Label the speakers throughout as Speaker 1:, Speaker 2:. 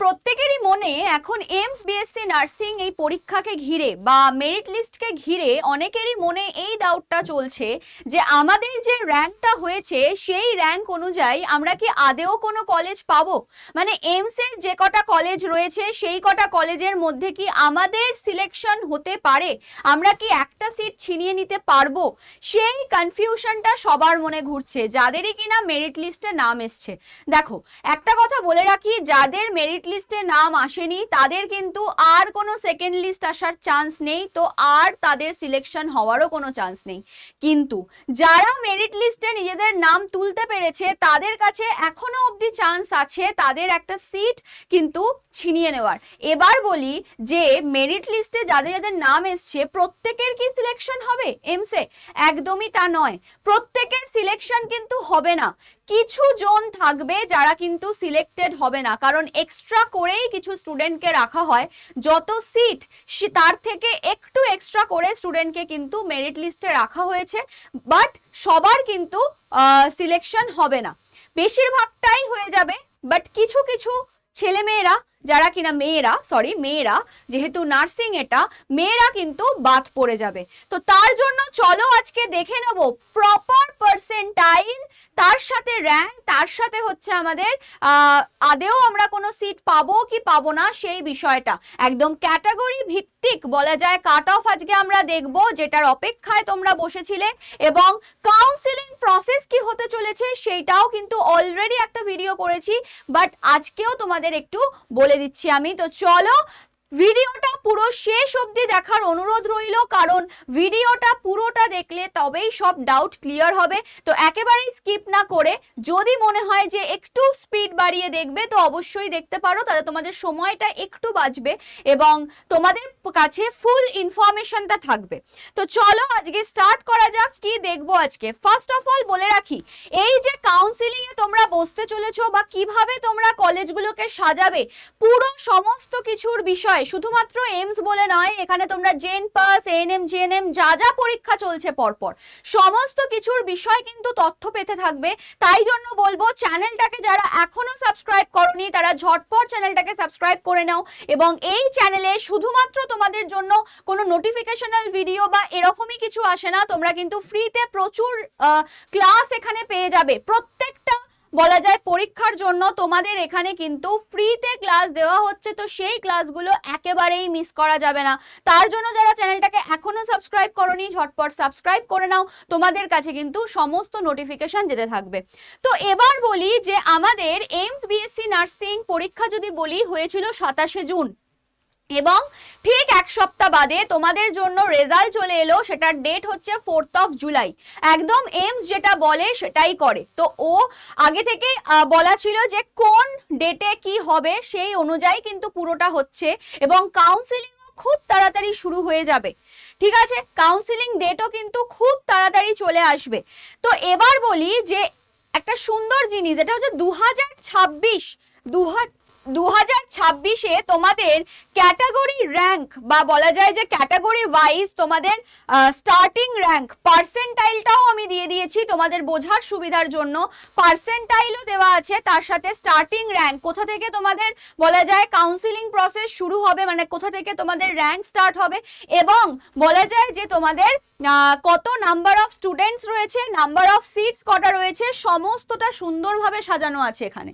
Speaker 1: প্রত্যেকেরই মনে এখন এইমস বিএসসি নার্সিং এই পরীক্ষাকে ঘিরে বা মেরিট লিস্টকে ঘিরে অনেকেরই মনে এই ডাউটটা চলছে যে আমাদের যে র্যাঙ্কটা হয়েছে সেই র্যাঙ্ক অনুযায়ী আমরা কি আদেও কোনো কলেজ পাবো, মানে এইমসের যে কটা কলেজ রয়েছে সেই কটা কলেজের মধ্যে কি আমাদের সিলেকশন হতে পারে, আমরা কি একটা সিট ছিনিয়ে নিতে পারবো, সেই কনফিউশনটা সবার মনে ঘুরছে যাদেরই কিনা মেরিট লিস্টে নাম এসছে। দেখো একটা কথা বলে রাখি, যাদের মেরিট লিস্টে নাম আসেনি তাদের কিন্তু আর কোনো সেকেন্ড লিস্ট আসার চান্স নেই, তো আর তাদের সিলেকশন হওয়ারও কোনো চান্স নেই। কিন্তু যারা মেরিট লিস্টে নিজেদের নাম তুলতে পেরেছে তাদের কাছে এখনো অবধি চান্স আছে তাদের একটা সিট কিন্তু ছিনিয়ে নেওয়ার। এবার বলি যে মেরিট লিস্টে যাদের যাদের নাম এসছে প্রত্যেকের কি সিলেকশন হবে এইমসে? একদমই তা নয়, প্রত্যেকের সিলেকশন কিন্তু হবে না। কিছু জন থাকবে যারা কিন্তু সিলেক্টেড হবে না, কারণ এক্সট্রা করেই কিছু স্টুডেন্টকে রাখা হয়, যত সিট তার থেকে একটু এক্সট্রা করে স্টুডেন্টকে কিন্তু মেরিট লিস্টে রাখা হয়েছে, বাট সবার কিন্তু সিলেকশন হবে না, বেশিরভাগটাই হয়ে যাবে। বাট কিছু কিছু ছেলেমেয়েরা যারা কিনা মেয়েরা যেহেতু নার্সিং এটা, মেয়েরা কিন্তু বাদ পড়ে যাবে। তো তার জন্য চলো আজকে দেখে নেব প্রপার পার্সেন্টাইল, তার সাথে র্যাঙ্ক, তার সাথে হচ্ছে আমাদের আদেও আমরা কোনো সিট পাবো কি পাবো না সেই বিষয়টা একদম ক্যাটাগরি ভিত্তিক বলা যায় কাট অফ আজকে আমরা দেখব, যেটার অপেক্ষায় তোমরা বসেছিলে। এবং কাউন্সিলিং প্রসেস কি হতে চলেছে সেইটাও কিন্তু অলরেডি একটা ভিডিও করেছি, বাট আজকেও তোমাদের একটু বলে দিচ্ছি আমি। তো চলো ভিডিওটা পুরো শেষ অবধি দেখার অনুরোধ রইল, কারণ ভিডিওটা পুরোটা দেখলে তবেই সব ডাউট ক্লিয়ার হবে। তো একেবারেই স্কিপ না করে যদি মনে হয় যে একটু স্পিড বাড়িয়ে দেখবে তো অবশ্যই দেখতে পারো, তাহলে তোমাদের সময়টা একটু বাঁচবে এবং তোমাদের কাছে ফুল ইনফরমেশনটা থাকবে। তো চলো আজকে স্টার্ট করা যাক, কি দেখবো আজকে। ফার্স্ট অফ অল বলে রাখি, এই যে কাউন্সিলিং এ তোমরা বসতে চলেছো বা কিভাবে তোমরা কলেজগুলোকে সাজাবে, পুরো সমস্ত কিছুর বিষয় শুধুমাত্র এইমস বলে নয়, এখানে তোমরা জেন পাস, এএনএম, জিএনএম যা যা পরীক্ষা চলছে পরপর সমস্ত কিছুর বিষয় কিন্তু তথ্য পেতে থাকবে। তাই জন্য বলবো চ্যানেলটাকে যারা এখনো সাবস্ক্রাইব করনি তারা ঝটপট চ্যানেলটাকে সাবস্ক্রাইব করে নাও, এবং এই চ্যানেলে শুধুমাত্র তোমাদের জন্য কোনো নোটিফিকেশনাল ভিডিও বা এরকমই কিছু আসে না, তোমরা কিন্তু ফ্রিতে প্রচুর ক্লাস এখানে পেয়ে যাবে। প্রত্যেকটা বলা যায় পরীক্ষার জন্য তোমাদের এখানে কিন্তু ফ্রিতে ক্লাস দেওয়া হচ্ছে, তো সেই ক্লাসগুলো একেবারেই মিস করা যাবে না। তার জন্য যারা চ্যানেলটাকে এখনো সাবস্ক্রাইব করোনি ঝটপট সাবস্ক্রাইব করে নাও, তোমাদের কাছে কিন্তু সমস্ত নোটিফিকেশন যেতে থাকবে। তো এবার বলি যে আমাদের এইমস বিএসসি নার্সিং পরীক্ষা যদি বলি হয়েছিল 27 জুন, এবং ঠিক এক সপ্তাহ বাদে তোমাদের জন্য রেজাল্ট চলে এলো, সেটার ডেট হচ্ছে 4 জুলাই। একদম এইমস যেটা বলে সেটাই করে, তো ও আগে থেকে বলা ছিল যে কোন ডেটে কি হবে সেই অনুযায়ী কিন্তু পুরোটা হচ্ছে, এবং কাউন্সিলিং খুব তাড়াতাড়ি শুরু হয়ে যাবে। ঠিক আছে, কাউন্সিলিং ডেটও কিন্তু খুব তাড়াতাড়ি চলে আসবে। তো এবার বলি যে একটা সুন্দর জিনিস, এটা হচ্ছে 2026-এ তোমাদের ক্যাটাগরি র্যাঙ্ক বা বলা যায় যে ক্যাটাগরি ওয়াইজ তোমাদের স্টার্টিং র্যাঙ্ক পার্সেন্টাইলটাও আমি দিয়ে দিয়েছি তোমাদের বোঝার সুবিধার জন্য। পার্সেন্টাইলও দেওয়া আছে, তার সাথে স্টার্টিং র্যাঙ্ক কোথা থেকে তোমাদের বলা যায় কাউন্সিলিং প্রসেস শুরু হবে, মানে কোথা থেকে তোমাদের র্যাঙ্ক স্টার্ট হবে, এবং বলা যায় যে তোমাদের কত নাম্বার অফ স্টুডেন্টস রয়েছে, নাম্বার অফ সিটস কটা রয়েছে, সমস্তটা সুন্দরভাবে সাজানো আছে এখানে।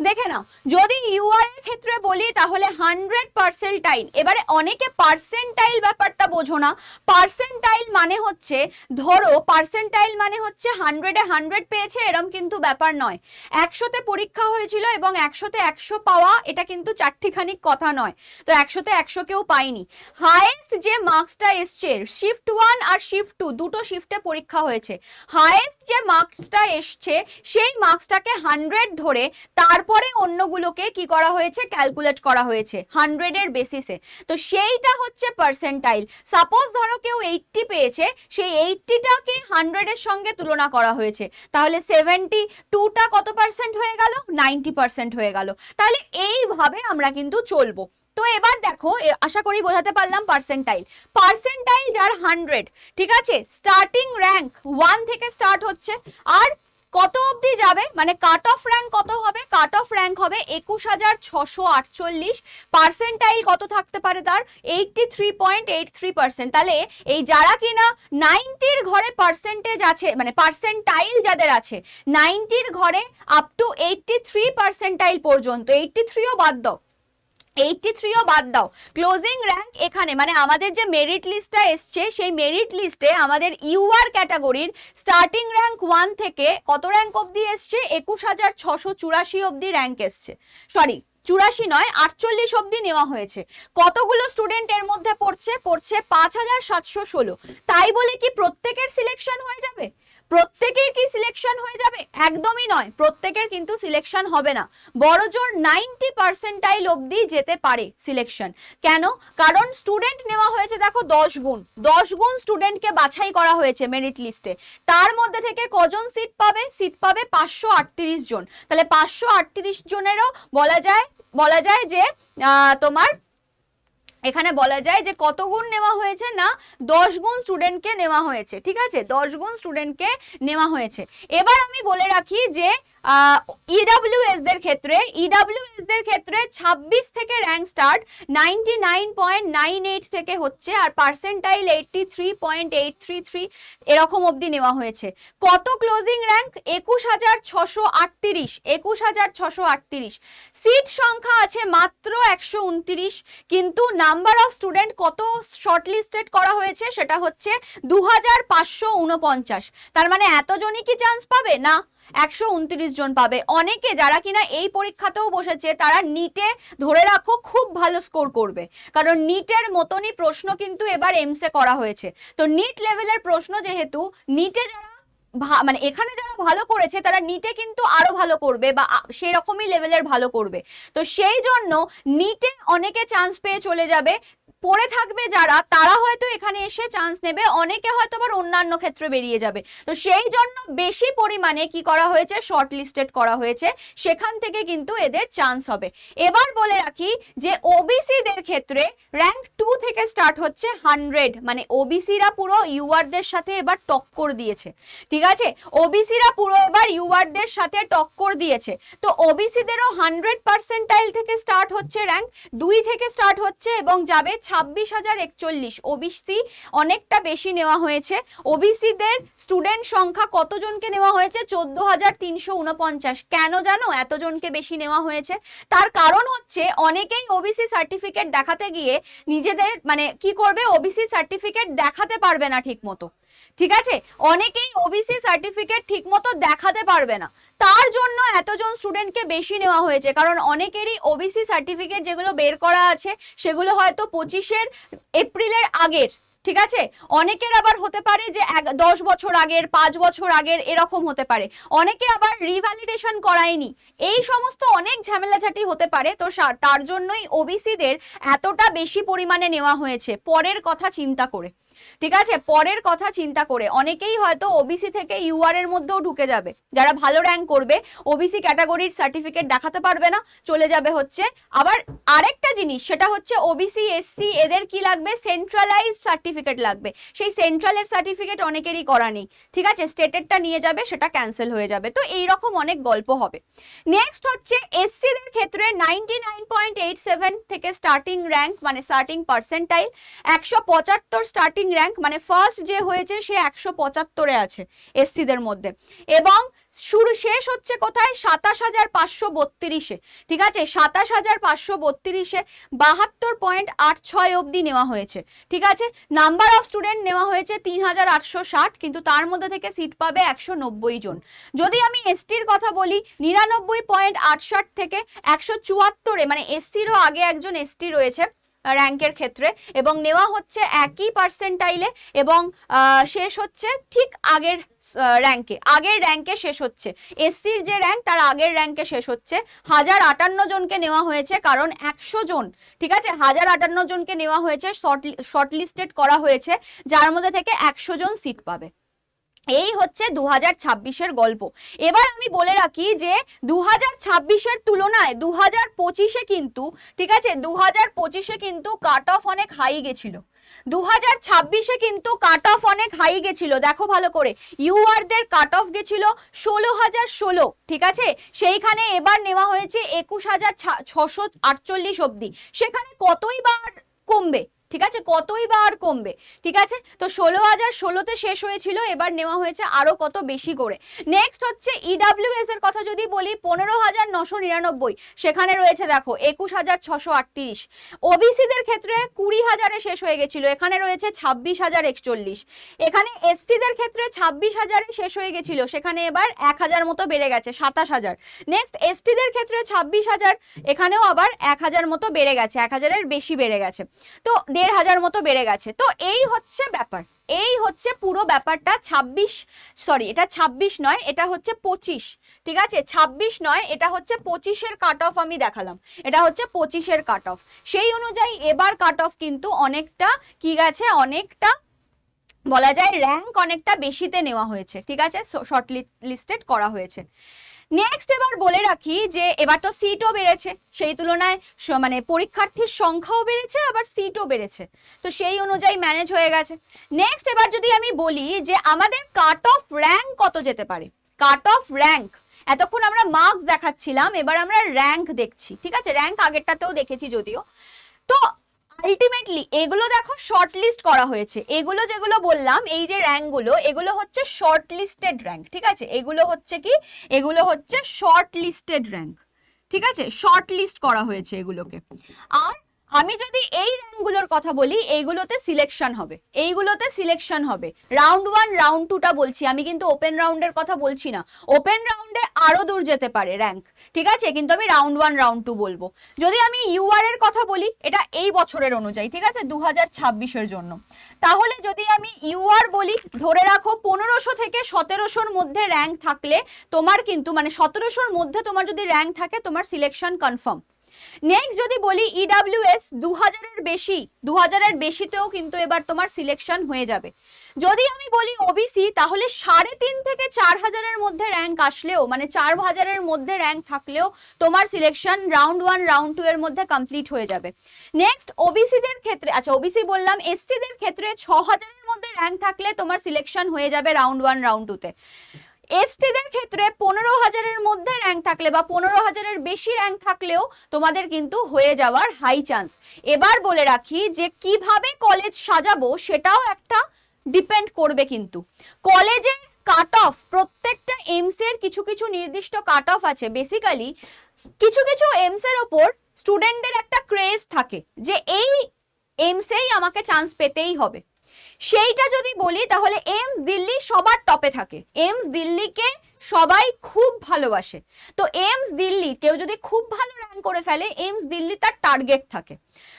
Speaker 1: দেখে নাও, যদি ইউআর এর ক্ষেত্রে বলি তাহলে 100%। এবারে অনেকে পার্সেন্টাইল ব্যাপারটা বোঝো না। পার্সেন্টাইল মানে হচ্ছে, ধরো পার্সেন্টাইল মানে হচ্ছে 100-এ 100 পেয়েছে এরকম কিন্তু ব্যাপার নয়। 100-তে পরীক্ষা হয়েছিল এবং 100-তে 100 পাওয়া এটা কিন্তু চারটিখানি কথা নয়, তো 100-তে 100 কেউ পায়নি। হাইয়েস্ট যে মার্কসটা এসছে, শিফট 1 আর শিফট 2 দুটো শিফটে পরীক্ষা হয়েছে, হাইয়েস্ট যে মার্কসটা এসছে সেই মার্কসটাকে 100 ধরে তারপরে অন্যগুলোকে কি করা হয়েছে, ক্যালকুলেট করা হয়েছে 100-এর বেসিসে। তো সেইটা হচ্ছে পার্সেন্টাইল। সাপোজ ধরো কেউ 80 পেয়েছে, সেই 80টাকে 100-এর সঙ্গে তুলনা করা হয়েছে, তাহলে 72টা কত পার্সেন্ট হয়ে গেল, 90% হয়ে গেল। তাহলে এইভাবে আমরা কিন্তু চলবো। তো এবার দেখো, আশা করি বোঝাতে পারলাম পার্সেন্টাইল যার 100, ঠিক আছে, স্টার্টিং র্যাঙ্ক 1 থেকে স্টার্ট হচ্ছে, আর কত অবধি যাবে, মানে কাট অফ র্যাঙ্ক কত হবে, কাট অফ র্যাঙ্ক হবে 21,648, পার্সেন্টাইল কত থাকতে পারে তার 83.83%। তাহলে এই যারা কিনা 90-র ঘরে পার্সেন্টেজ আছে, মানে পার্সেন্টাইল যাদের আছে 90-র ঘরে আপ টু 83 পার্সেন্টাইল পর্যন্ত, 83ও বাদ দাও, 83ও বাদ দাও, ক্লোজিং র্যাঙ্ক এখানে মানে আমাদের যে মেরিট লিস্টটা এসছে সেই মেরিট লিস্টে আমাদের ইউআর ক্যাটাগরির স্টার্টিং র্যাঙ্ক 1 থেকে কত র্যাঙ্ক অবধি এসছে, 21,684 অবধি র্যাঙ্ক এসছে, সরি 84 নয় 48 অবধি নেওয়া হয়েছে। কতগুলো স্টুডেন্ট এর মধ্যে পড়ছে, 5,716। তাই বলে কি প্রত্যেকের সিলেকশন হয়ে যাবে? প্রত্যেকের কি সিলেকশন হয়ে যাবে? একদমই নয়, প্রত্যেকের কিন্তু সিলেকশন হবে না, বড়জোর 90 পার্সেন্টাইল অবধি যেতে পারে সিলেকশন। কেন? কারণ স্টুডেন্ট নেওয়া হয়েছে দেখো 10 গুণ, 10 গুণ স্টুডেন্টকে বাছাই করা হয়েছে মেরিট লিস্টে, তার মধ্যে থেকে কজন সিট পাবে? সিট পাবে 538 জন। তাহলে 538 জনেরও বলা যায় যে তোমার এখানে বলা যায় যে কত গুণ নেওয়া হয়েছে না 10 গুণ স্টুডেন্টকে নেওয়া হয়েছে, ঠিক আছে, 10 গুণ স্টুডেন্টকে নেওয়া হয়েছে। এবার আমি বলে রাখি যে ইডব্লিউএস দের ক্ষেত্রে 26 থেকে র্যাঙ্ক স্টার্ট 99.98 থেকে হচ্ছে, আর পার্সেন্টাইল 83.833 এরকম অবধি নেওয়া হয়েছে। কত ক্লোজিং র্যাঙ্ক? 21,638। সিট সংখ্যা আছে মাত্র 129, কিন্তু নাম্বার অফ স্টুডেন্ট কত শর্টলিস্টেড করা হয়েছে সেটা হচ্ছে 2,549। তার মানে এতজনই কি চান্স পাবে? না, 129 জন পাবে। অনেকে যারা কিনা এই পরীক্ষাতেও বসেছে তারা নিটে ধরে রাখো খুব ভালো স্কোর করবে, কারণ নিটের মতনই প্রশ্ন কিন্তু এবার এমসে করা হয়েছে। তো নিট লেভেলের প্রশ্ন যেহেতু, নিটে যারা মানে এখানে যারা ভালো করেছে তারা নিটে কিন্তু আরো ভালো করবে বা সেরকমই লেভেলের ভালো করবে। তো সেই জন্য নিটে অনেকে চান্স পেয়ে চলে যাবে, পড়ে থাকবে যারা তারা হয়তো এখানে এসে চান্স নেবে, অনেকে হয়তো আবার অন্যান্য ক্ষেত্রে বেরিয়ে যাবে। তো সেই জন্য বেশি পরিমাণে কি করা হয়েছে, শর্ট লিস্টেড করা হয়েছে, সেখান থেকে কিন্তু এদের চান্স হবে। এবার বলে রাখি যে ওবিসি দের ক্ষেত্রে র্যাঙ্ক 2 থেকে স্টার্ট হচ্ছে 100, মানে ওবিসিরা পুরো ইউআরদের সাথে এবার টক্কর দিয়েছে, ঠিক আছে, ওবিসিরা পুরো এবার ইউআরদের সাথে টক্কর দিয়েছে। তো ওবিসিদেরও 100 পার্সেন্টাইল থেকে স্টার্ট হচ্ছে র্যাঙ্ক 2 থেকে স্টার্ট হচ্ছে এবং যাবে 26,041। ওবিসি অনেকটা বেশি নেওয়া হয়েছে। ওবিসিদের স্টুডেন্ট সংখ্যা কতজনকে নেওয়া হয়েছে? 14,349। কেন জানো এতজনকে বেশি নেওয়া হয়েছে? তার কারণ হচ্ছে অনেকেই ওবিসি সার্টিফিকেট দেখাতে গিয়ে নিজেদের মানে কি করবে, ওবিসি সার্টিফিকেট দেখাতে পারবে না ঠিক মতো, ঠিক আছে, অনেকেই ওবিসি সার্টিফিকেট ঠিক মতো দেখাতে পারবে না, তার জন্য এতজন স্টুডেন্টকে বেশি নেওয়া হয়েছে। কারণ অনেকেরই ওবিসি সার্টিফিকেট যেগুলো বের করা আছে সেগুলো হয়তো 25 এপ্রিলের আগের, ঠিক আছে, অনেকের আবার হতে পারে যে 10 বছর আগের, 5 বছর আগের, এরকম হতে পারে, অনেকে আবার রিভ্যালিডেশন করায়নি, এই সমস্ত অনেক ঝামেলাঝাটি হতে পারে। তো তার জন্যই ওবিসিদের এতটা বেশি পরিমাণে নেওয়া হয়েছে পরের কথা চিন্তা করে, ঠিক আছে, পরের কথা চিন্তা করে। অনেকেই হয়তো ওবিসি থেকে ইউআর এর মধ্যেও ঢুকে যাবে, যারা ভালো র্যাঙ্ক করবে ওবিসি ক্যাটাগরির সার্টিফিকেট দেখাতে পারবে না, চলে যাবে হচ্ছে। আবার আরেকটা জিনিস সেটা হচ্ছে ওবিসি এসসি এদের কি লাগবে, সেন্ট্রালাইজড সার্টিফিকেট লাগবে, সেই সেন্ট্রালের সার্টিফিকেট অনেকেরই করা নেই, ঠিক আছে, স্টেটেরটা নিয়ে যাবে সেটা ক্যান্সেল হয়ে যাবে। তো এইরকম অনেক গল্প হবে। নেক্সট হচ্ছে এসসি দের ক্ষেত্রে 99.87 থেকে স্টার্টিং র্যাঙ্ক, মানে স্টার্টিং পার্সেন্টাইল, 175 স্টার্টিং র্যাঙ্ক, মানে ফার্স্ট যে হয়েছে সে 175-এ আছে এসসিদের মধ্যে, এবং শেষ হচ্ছে কোথায়, 27,532-এ, ঠিক আছে, 27,532-এ 72.86 অবধি নেওয়া হয়েছে, ঠিক আছে। নাম্বার অফ স্টুডেন্ট নেওয়া হয়েছে 3,860, কিন্তু তার মধ্যে থেকে সিট পাবে 190 জন। যদি আমি এসটির কথা বলি 99.68 থেকে 174-এ, মানে এসসিরও আগে একজন এসটি রয়েছে র্যাঙ্কের ক্ষেত্রে, এবং নেওয়া হচ্ছে একই পার্সেন্টাইলে, এবং শেষ হচ্ছে ঠিক আগের র্যাঙ্কে শেষ হচ্ছে, এসসির যে র্যাঙ্ক তার আগের র্যাঙ্কে শেষ হচ্ছে। 1058 জনকে নেওয়া হয়েছে, কারণ 100 জন, ঠিক আছে, 1058 জনকে নেওয়া হয়েছে, শর্টলিস্টেড করা হয়েছে, যার মধ্যে থেকে 100 জন সিট পাবে, এই হচ্ছে 2026-এর গল্প। এবার আমি বলে রাখি যে 2026-এর তুলনায় 2025-এ কিন্তু, ঠিক আছে, 2025-এ কিন্তু কাট অফ অনেক হাই গেছিল। 2026-এ কিন্তু কাট অফ অনেক হাই গেছিল, দেখো ভালো করে, ইউআরদের কাট অফ গেছিল 16,016, ঠিক আছে, সেইখানে এবার নেওয়া হয়েছে 21,648 অবধি। সেখানে কতই বার কমবে, ঠিক আছে, কতই বা আর কমবে, ঠিক আছে। তো 16,016-তে শেষ হয়েছিল, এবার নেওয়া হয়েছে আরো কত বেশি করে। নেক্সট হচ্ছে ইডাব্লিউএস এর কথা যদি বলি, 15,999, সেখানে রয়েছে দেখো 21,638। ওবিসিদের ক্ষেত্রে 20,000-এ শেষ হয়ে গেছিল, এখানে রয়েছে 26,041। এখানে এসসিদের ক্ষেত্রে 26,000-এ শেষ হয়ে গেছিল, সেখানে এবার 1,000 মতো বেড়ে গেছে, 27,000। নেক্সট এসটিদের ক্ষেত্রে 26,000, এখানেও আবার 1,000 মতো বেড়ে গেছে, 1,000-এর বেশি বেড়ে গেছে, তো 1,500 মতো বেড়ে গেছে। তো এই হচ্ছে ব্যাপার, এই হচ্ছে পুরো ব্যাপারটা। 26, সরি এটা 26 নয়, এটা হচ্ছে 25, ঠিক আছে, 26 নয়, এটা হচ্ছে 25-এর কাট অফ আমি দেখালাম, এটা হচ্ছে 25-এর কাট অফ। সেই অনুযায়ী এবার কাট অফ কিন্তু অনেকটা কি গেছে, অনেকটা বলা যায় র্যাঙ্ক অনেকটা বেশিতে নেওয়া হয়েছে, ঠিক আছে, শর্ট লিস্টেড করা হয়েছে। নেক্সট এবার বলে রাখি যে এবার তো সিটও বেড়েছে, সেই তুলনায় মানে পরীক্ষার্থীর সংখ্যাও বেড়েছে, আবার সিটও বেড়েছে, তো সেই অনুযায়ী ম্যানেজ হয়ে গেছে। নেক্সট এবার যদি আমি বলি যে আমাদের কাট অফ র্যাঙ্ক কত যেতে পারে, কাট অফ র্যাঙ্ক, এতক্ষণ আমরা মার্কস দেখাচ্ছিলাম, এবার আমরা র্যাঙ্ক দেখছি, ঠিক আছে, র্যাঙ্ক আগেরটাতেও দেখেছি যদিও। তো আলটিমেটলি এগুলো দেখো শর্ট লিস্ট করা হয়েছে, এগুলো যেগুলো বললাম এই যে র্যাঙ্কগুলো, এগুলো হচ্ছে শর্ট লিস্টেড র্যাঙ্ক, ঠিক আছে, এগুলো হচ্ছে কি, এগুলো হচ্ছে শর্ট লিস্টেড র্যাঙ্ক, ঠিক আছে, শর্ট লিস্ট করা হয়েছে এগুলোকে। আর আমি যদি এই র্যাঙ্কগুলোর কথা বলি, এইগুলোতে সিলেকশন হবে, এইগুলোতে সিলেকশন হবে, রাউন্ড 1 রাউন্ড 2টা বলছি আমি, কিন্তু ওপেন রাউন্ডের কথা বলছি না, ওপেন রাউন্ডে আরো দূর যেতে পারে র্যাঙ্ক, ঠিক আছে, কিন্তু আমি রাউন্ড 1 রাউন্ড 2 বলবো। যদি আমি ইউআর এর কথা বলি, এটা এই বছরের অনুযায়ী, ঠিক আছে, 2026-এর জন্য, তাহলে যদি আমি ইউআর বলি, ধরে রাখো 1500 থেকে 1700-র মধ্যে র্যাঙ্ক থাকলে তোমার কিন্তু, মানে 1700-র মধ্যে তোমার যদি র্যাঙ্ক থাকে, তোমার সিলেকশন কনফার্ম। নেক্সট যদি বলি ইডাব্লিউএস, 2000-এর বেশি, 2000-এর বেশিতেও কিন্তু এবার তোমার সিলেকশন হয়ে যাবে। যদি আমি বলি ওবিসি, তাহলে 3.5 থেকে 4,000-এর মধ্যে র্যাঙ্ক আসলেও, মানে 4,000-এর মধ্যে র্যাঙ্ক থাকলেও তোমার সিলেকশন রাউন্ড 1 রাউন্ড 2 এর মধ্যে কমপ্লিট হয়ে যাবে। নেক্সট ওবিসিদের ক্ষেত্রে, আচ্ছা ওবিসি বললাম, এসসিদের ক্ষেত্রে 6,000-এর মধ্যে র্যাঙ্ক থাকলে তোমার সিলেকশন হয়ে যাবে রাউন্ড 1 রাউন্ড 2-তে। এসটিদের ক্ষেত্রে 15,000-এর মধ্যে র্যাঙ্ক থাকলে বা 15,000-এর বেশি র্যাঙ্ক থাকলেও তোমাদের কিন্তু হয়ে যাওয়ার হাই চান্স। এবার বলে রাখি যে কিভাবে কলেজ সাজাবো সেটাও একটা ডিপেন্ড করবে, কিন্তু কলেজের কাট অফ, প্রত্যেকটা এমসের কিছু কিছু নির্দিষ্ট কাট অফ আছে। বেসিক্যালি কিছু কিছু এমসের ওপর স্টুডেন্টদের একটা ক্রেজ থাকে যে এই এমসেই আমাকে চান্স পেতেই হবে। সেইটা যদি বলি তাহলে এইমস দিল্লি সবার টপে থাকে, এইমস দিল্লিকে সবাই খুব ভালোবাসে। তো এইমস দিল্লি কেউ যদি খুব ভালো র্যাঙ্ক করে ফেলে, এইমস দিল্লি তার টার্গেট থাকে,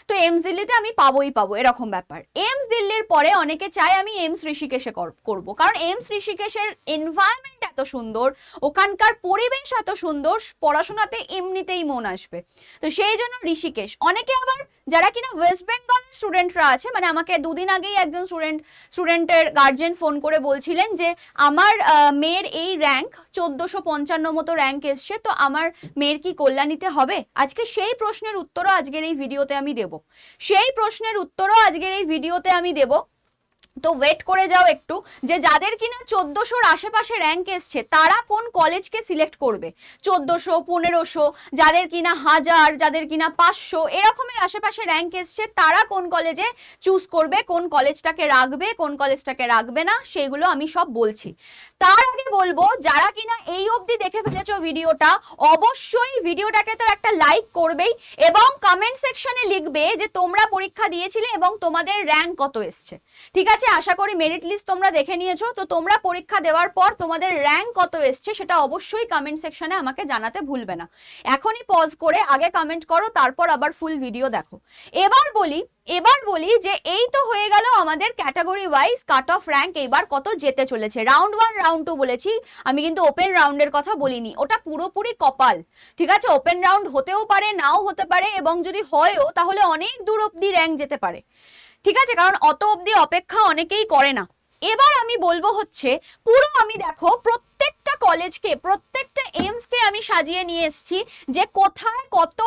Speaker 1: তো এইমস দিল্লিতে আমি পাবোই পাবো, এরকম ব্যাপার। এইমস দিল্লির পরে অনেকে চায় আমি এইমস ঋষিকেশে করব, কারণ এইমস ঋষিকেশের এনভায়রনমেন্ট এত সুন্দর, ওখানকার পরিবেশ এত সুন্দর, পড়াশোনাতে এমনিতেই মন আসবে, তো সেই জন্য ঋষিকেশ। অনেকে আবার যারা কিনা ওয়েস্ট বেঙ্গল স্টুডেন্টরা আছে, মানে আমাকে দুদিন আগেই একজন স্টুডেন্টের গার্জেন ফোন করে বলছিলেন যে আমার মেয়ের এই র্যাঙ্ক 1455 মতো র্যাঙ্ক এসছে, তো আমার মেয়ের কি কল্যাণীতে হবে? আজকে সেই প্রশ্নের উত্তরও আজকের এই ভিডিওতে আমি দেব, সেই প্রশ্নের উত্তরও আজকের এই ভিডিওতে আমি দেব। তো ওয়েট করে যাও একটু, যে যাদের কিনা 1400-র আশেপাশে র্যাঙ্ক এসছে তারা কোন কলেজকে সিলেক্ট করবে, 1400, 1500, যাদের কিনা 1000, যাদের কিনা 500 এরকমের আশেপাশে র্যাঙ্ক এসছে তারা কোন কলেজে চুজ করবে, কোন কলেজটাকে রাখবে, কোন কলেজটাকে রাখবে না, সেগুলো আমি সব বলছি। তার আগে বলবো, যারা কিনা এই অবধি দেখে ফেলেছো ভিডিওটা, অবশ্যই ভিডিওটাকে তো একটা লাইক করবেই এবং কমেন্ট সেকশনে লিখবে যে তোমরা পরীক্ষা দিয়েছিলে এবং তোমাদের র্যাঙ্ক কত এসছে, ঠিক আছে। আশা করি মেরিট লিস্ট তোমরা দেখে নিয়েছো, তো তোমরা পরীক্ষা দেওয়ার পর তোমাদের র্যাঙ্ক কত এসছে সেটা অবশ্যই কমেন্ট সেকশনে আমাকে জানাতে ভুলবে না। এখনই পজ করে আগে কমেন্ট করো, তারপর আবার ফুল ভিডিও দেখো। এবার বলি যে এই তো হয়ে গেল আমাদের category wise cut off rank এবার কত যেতে চলেছে। রাউন্ড 1 রাউন্ড 2 বলেছি আমি, কিন্তু ওপেন রাউন্ডের কথা বলিনি, ওটা পুরোপুরি কপাল, ঠিক আছে। ওপেন রাউন্ড হতেও পারে, নাও হতে পারে, এবং যদি হয়ও তাহলে অনেক দূর অব্দি র্যাঙ্ক যেতে পারে, ঠিক আছে, কারণ অত অবধি অপেক্ষা অনেকেই করে না। এবার আমি বলবো হচ্ছে পুরো আমি দেখো প্রত্যেকটা কলেজকে প্রত্যেকটা এইমসকে আমি সাজিয়ে নিয়ে এসেছি যে কোথায় কত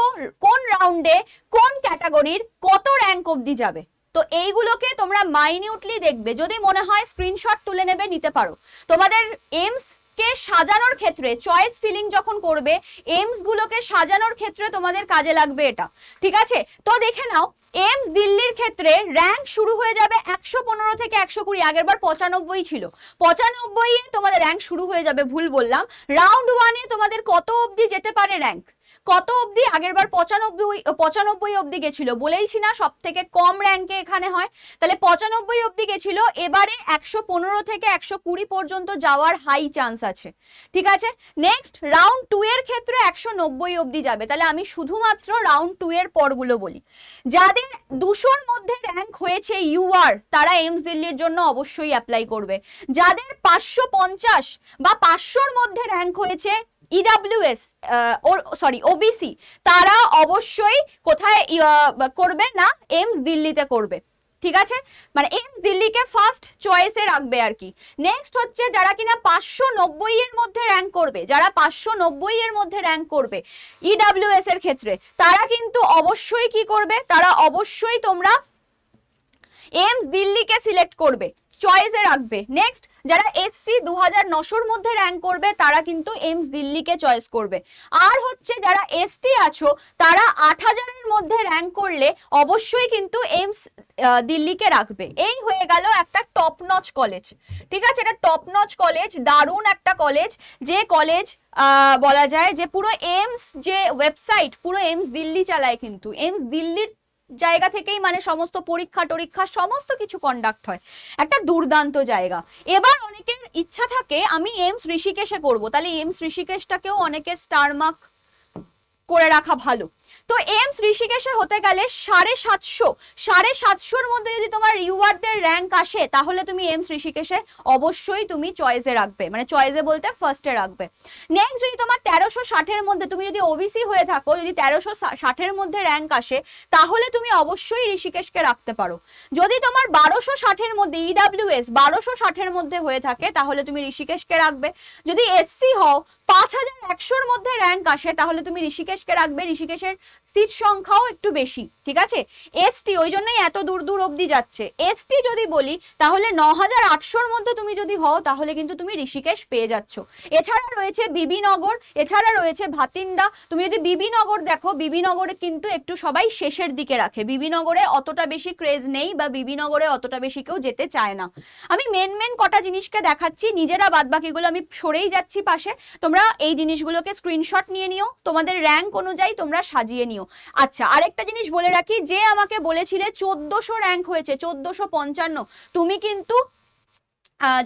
Speaker 1: কোন রাউন্ডে কোন ক্যাটাগরির কত র্যাঙ্ক অবধি যাবে। তো এইগুলোকে তোমরা মাইনিউটলি দেখবে, যদি মনে হয় স্ক্রিনশট তুলে নেবে, নিতে পারো। তোমাদের এইমস কে সাজানোর ক্ষেত্রে চয়েস ফিলিং যখন করবে, এইমস গুলোকে সাজানোর ক্ষেত্রে তোমাদের কাজে লাগবে এটা, ঠিক আছে? তো দেখে নাও, এইমস দিল্লির ক্ষেত্রে র্যাঙ্ক শুরু হয়ে যাবে 115 থেকে 120। আগের বার 95 ছিল, 95 এ তোমাদের র্যাঙ্ক শুরু হয়ে যাবে, ভুল বললাম। রাউন্ড 1-এ তোমাদের কত অবধি যেতে পারে র্যাঙ্ক, কত অবধি? আগের বার 95 অবধি গেছিল, বলেইছি না সব থেকে কম র্যাঙ্কে এখানে হয়। তাহলে 95 অবধি গেছিল, এবারে 115 থেকে 120 পর্যন্ত যাওয়ার হাই চান্স আছে, ঠিক আছে? নেক্সট রাউন্ড 2 এর ক্ষেত্রে 190 অবধি যাবে। তাহলে আমি শুধুমাত্র রাউন্ড 2 এর পরগুলো বলি। যাদের 200-র মধ্যে র্যাঙ্ক হয়েছে ইউআর, তারা এইমস দিল্লির জন্য অবশ্যই অ্যাপ্লাই করবে। যাদের 550 বা 500-র মধ্যে র্যাঙ্ক হয়েছে ইডাব্লিউএস ওবিসি, তারা অবশ্যই কোথায় করবে না, এইমস দিল্লিতে করবে, ঠিক আছে? মানে এইমস দিল্লিকে ফার্স্ট চয়েসে রাখবে আর কি। নেক্সট হচ্ছে যারা কিনা 590 এর মধ্যে র্যাঙ্ক করবে, যারা 590 এর মধ্যে র্যাঙ্ক করবে ইডাব্লিউএস এর ক্ষেত্রে, তারা কিন্তু অবশ্যই কি করবে, তারা অবশ্যই তোমরা এইমস দিল্লিকে সিলেক্ট করবে, চয়েসে রাখবে। নেক্সট যারা এসসি 2900-র মধ্যে র্যাঙ্ক করবে, তারা কিন্তু এইমস দিল্লিকে চয়েস করবে। আর হচ্ছে যারা এসটি আছো, তারা 8000-এর মধ্যে র্যাঙ্ক করলে অবশ্যই কিন্তু এইমস দিল্লিকে রাখবে। এই হয়ে গেল একটা টপ নচ কলেজ, ঠিক আছে? এটা টপ নচ কলেজ, দারুণ একটা কলেজ, যে কলেজ বলা যায় যে পুরো এইমস যে ওয়েবসাইট, পুরো এইমস দিল্লি চালায়, কিন্তু এইমস দিল্লির জায়গা থেকেই মানে সমস্ত পরীক্ষা টরীক্ষা সমস্ত কিছু কন্ডাক্ট হয়, একটা দুর্দান্ত জায়গা। এবার অনেকের ইচ্ছা থাকে আমি এইমস ঋষিকেশে করব, তাহলে এইমস ঋষিকেশটাকেও অনেকের স্টার মার্ক করে রাখা ভালো। তো এইমস ঋষিকেশে হতে গেলে 750-750-র মধ্যে যদি তোমার রিওয়ার্ডের র্যাঙ্ক আসে, তাহলে তুমি এইমস ঋষিকেশে অবশ্যই তুমি চয়েসে রাখবে, মানে চয়েসে বলতে ফার্স্টে রাখবে। নেক্সট যদি তোমার 1360-এর মধ্যে, তুমি যদি ওবিসি হয়ে থাকো, যদি 1360-এর মধ্যে র্যাঙ্ক আসে, তাহলে তুমি অবশ্যই ঋষিকেশকে রাখতে পারো। যদি তোমার 1260-এর মধ্যে ইডাব্লিউএস 1260-এর মধ্যে হয়ে থাকে, তাহলে তুমি ঋষিকেশকে রাখবে। যদি এসসি হও, 5100-র মধ্যে র্যাঙ্ক আসে, তাহলে তুমি ঋষিকেশকে রাখবে, ঋষিকেশের সিট সংখ্যাও একটু বেশি, ঠিক আছে? এসটি ওই জন্যই এত দূর দূর অবধি যাচ্ছে। এসটি যদি বলি, তাহলে 9800-র মধ্যে তুমি যদি হও, তাহলে কিন্তু তুমি ঋষিকেশ পেয়ে যাচ্ছ। এছাড়া রয়েছে বিবিনগর, এছাড়া রয়েছে ভাতিন্ডা। তুমি যদি বিবিনগর দেখো, বিবিনগরে কিন্তু একটু সবাই শেষের দিকে রাখে, বিবিনগরে অতটা বেশি ক্রেজ নেই, বা বিবিনগরে অতটা বেশি কেউ যেতে চায় না। আমি মেন কটা জিনিসকে দেখাচ্ছি, নিজেরা বাদবাকিগুলো আমি সরেই যাচ্ছি পাশে। তোমরা এই জিনিসগুলোকে স্ক্রিনশট নিয়ে নিও, তোমাদের র্যাঙ্ক অনুযায়ী তোমরা সাজিয়ে নিও। আচ্ছা, আরেকটা জিনিস বলে রাখি, যে আমাকে বলেছিলে 1400 র্যাঙ্ক হয়েছে, 1455, তুমি কিন্তু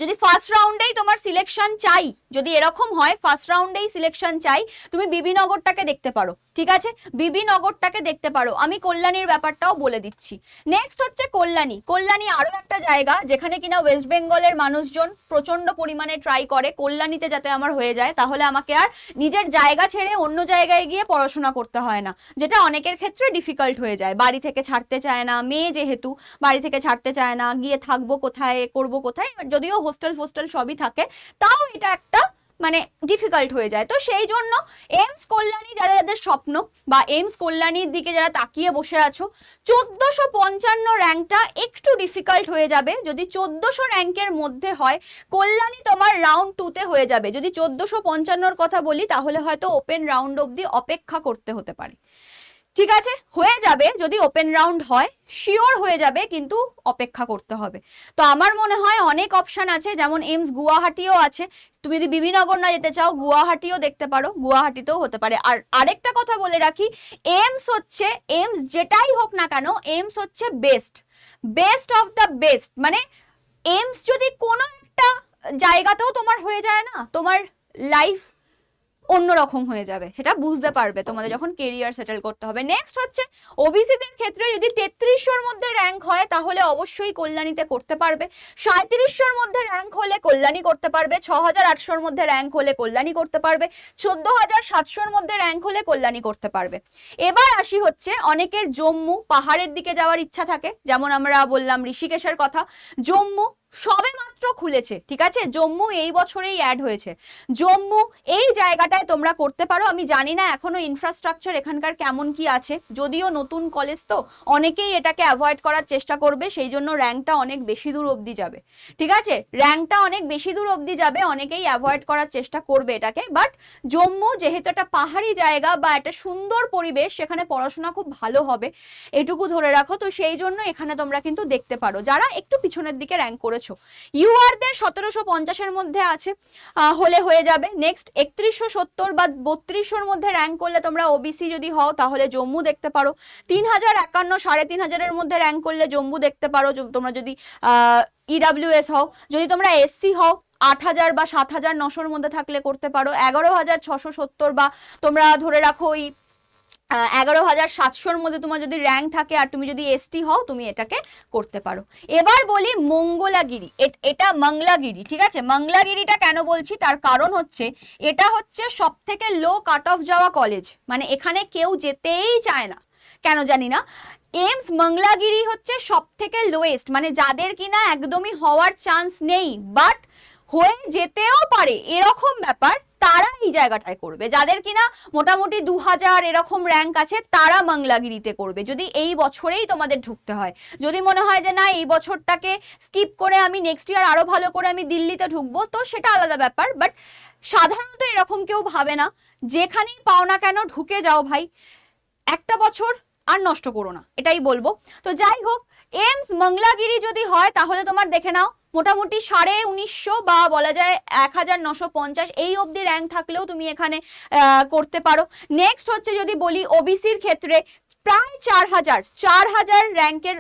Speaker 1: যদি ফার্স্ট রাউন্ডেই তোমার সিলেকশন চাই, যদি এরকম হয় ফার্স্ট রাউন্ডেই সিলেকশন চাই, তুমি বিবিনগরটাকে দেখতে পারো, ঠিক আছে? বিবিনগরটাকে দেখতে পারো। আমি কল্যাণীর ব্যাপারটাও বলে দিচ্ছি। নেক্সট হচ্ছে কল্যাণী। কল্যাণী আরো একটা জায়গা যেখানে কিনা ওয়েস্ট বেঙ্গলের মানুষজন প্রচন্ড পরিমাণে ট্রাই করে কল্যাণীতে যাতে আমার হয়ে যায়, তাহলে আমাকে আর নিজের জায়গা ছেড়ে অন্য জায়গায় গিয়ে পড়াশোনা করতে হয় না, যেটা অনেকের ক্ষেত্রে ডিফিকাল্ট হয়ে যায়। বাড়ি থেকে ছাড়তে চায় না, মেয়ে যেহেতু বাড়ি থেকে ছাড়তে চায় না, গিয়ে থাকবো কোথায়, করবো কোথায়, যদিও হোস্টেল ফোস্টেল সবই থাকে, তাও এটা একটা মানে ডিফিকাল্ট হয়ে যায়। তো সেই জন্য এইমস কল্যাণী যাদের স্বপ্ন, বা এইমস কল্যাণীর দিকে যারা তাকিয়ে বসে আছো, 1455 র্যাঙ্কটা একটু ডিফিকাল্ট হয়ে যাবে। যদি 1400 র্যাঙ্কের মধ্যে হয়, কল্যাণী তোমার রাউন্ড 2-তে হয়ে যাবে। যদি 1455-র কথা বলি, তাহলে হয়তো ওপেন রাউন্ড অবধি অপেক্ষা করতে হতে পারে, ঠিক আছে? হয়ে যাবে, যদি ওপেন রাউন্ড হয় শিওর হয়ে যাবে, কিন্তু অপেক্ষা করতে হবে। তো আমার মনে হয় অনেক অপশন আছে, যেমন এইমস গুয়াহাটিও আছে। তুমি যদি বিবিনগর না যেতে চাও, গুয়াহাটিও দেখতে পারো, গুয়াহাটিতেও হতে পারে। আর আরেকটা কথা বলে রাখি, এইমস হচ্ছে, এইমস যেটাই হোক না কেন, এইমস হচ্ছে বেস্ট অফ দ্য বেস্ট। মানে এইমস যদি কোনো একটা জায়গাতেও তোমার হয়ে যায় না, তোমার লাইফ অন্যরকম হয়ে যাবে, সেটা বুঝতে পারবে তোমাদের যখন কেরিয়ার সেটেল করতে হবে। নেক্সট হচ্ছে ওবিসিদের ক্ষেত্রে যদি 3300-র মধ্যে র্যাঙ্ক হয়, তাহলে অবশ্যই কল্যাণীতে করতে পারবে। 3700-র মধ্যে র্যাঙ্ক হলে কল্যাণী করতে পারবে। 6800-র মধ্যে র্যাঙ্ক হলে কল্যাণী করতে পারবে। 14700-র মধ্যে র্যাঙ্ক হলে কল্যাণী করতে পারবে। এবার আসি হচ্ছে অনেকের জম্মু পাহাড়ের দিকে যাওয়ার ইচ্ছা থাকে, যেমন আমরা বললাম ঋষিকেশের কথা। জম্মু সবে মাত্র খুলেছে, ঠিক আছে। জম্মু এই বছরেই অ্যাড হয়েছে। জম্মু এই জায়গাটায় তোমরা করতে পারো। আমি জানি না এখনো ইনফ্রাস্ট্রাকচার এখানকার কেমন কি আছে, যদিও নতুন কলেজ তো অনেকেই এটাকে অ্যাভয়েড করার চেষ্টা করবে, সেই জন্য র্যাঙ্কটা অনেক বেশি দূর অবধি যাবে, ঠিক আছে। র্যাঙ্কটা অনেক বেশি দূর অবধি যাবে, অনেকেই অ্যাভয়েড করার চেষ্টা করবে এটাকে। বাট জম্মু যেহেতু একটা পাহাড়ি জায়গা বা একটা সুন্দর পরিবেশ, সেখানে পড়াশোনা খুব ভালো হবে, এটুকু ধরে রাখো। তো সেই জন্য এখানে তোমরা কিন্তু দেখতে পারো যারা একটু পিছনের দিকে র্যাঙ্ক করেছো। ইউআরদের 1750-এর মধ্যে আছে, হলে হয়ে যাবে। নেক্সট 3170 বা 3200-র মধ্যে র্যাঙ্ক করলে তোমরা ওবিসি যদি হও তাহলে জম্মু দেখতে পারো। 3051 3500-এর মধ্যে র্যাঙ্ক করলে জম্মু দেখতে পারো তোমরা যদি ইডাব্লিউএস হও। যদি তোমরা এসসি হও 8000 বা 7900-র মধ্যে থাকলে করতে পারো। 11670 বা তোমরা ধরে রাখো ওই 11700-র মধ্যে তোমার যদি র্যাঙ্ক থাকে আর তুমি যদি এসটি হও, তুমি এটাকে করতে পারো। এবার বলি মঙ্গলাগিরি, এটা মংলাগিরি, ঠিক আছে। মংলাগিরিটা কেন বলছি, তার কারণ হচ্ছে এটা হচ্ছে সব থেকে লো কাট অফ যাওয়া কলেজ, মানে এখানে কেউ যেতেই চায় না, কেন জানি না। এইমস মংলাগিরি হচ্ছে সব থেকে লোয়েস্ট, মানে যাদের কিনা একদমই হওয়ার চান্স নেই বাট হয়ে যেতেও পারে এরকম ব্যাপার, তারা এই জায়গাটায় করবে। যাদের কিনা মোটামুটি 2000 এরকম র্যাঙ্ক আছে, তারা মংলাগিরিতে করবে যদি এই বছরেই তোমাদের ঢুকতে হয়। যদি মনে হয় যে না এই বছরটাকে স্কিপ করে আমি নেক্সট ইয়ার আরো ভালো করে আমি দিল্লিতে ঢুকবো, তো সেটা আলাদা ব্যাপার। বাট সাধারণত এরকম কেউ ভাবে না, যেখানেই পাও না কেন ঢুকে যাও ভাই, একটা বছর আর নষ্ট করো না, এটাই বলবো। তো যাই হোক, এইমস মংলাগিরি যদি হয় তাহলে তোমার দেখে নাও মোটামুটি 1950 বা বলা যায় 1950 এই অবধি র্যাঙ্ক থাকলেও তুমি এখানে করতে পারো। নেক্সট হচ্ছে যদি বলি ওবিসির ক্ষেত্রে প্রায় 4000 র্যাঙ্কের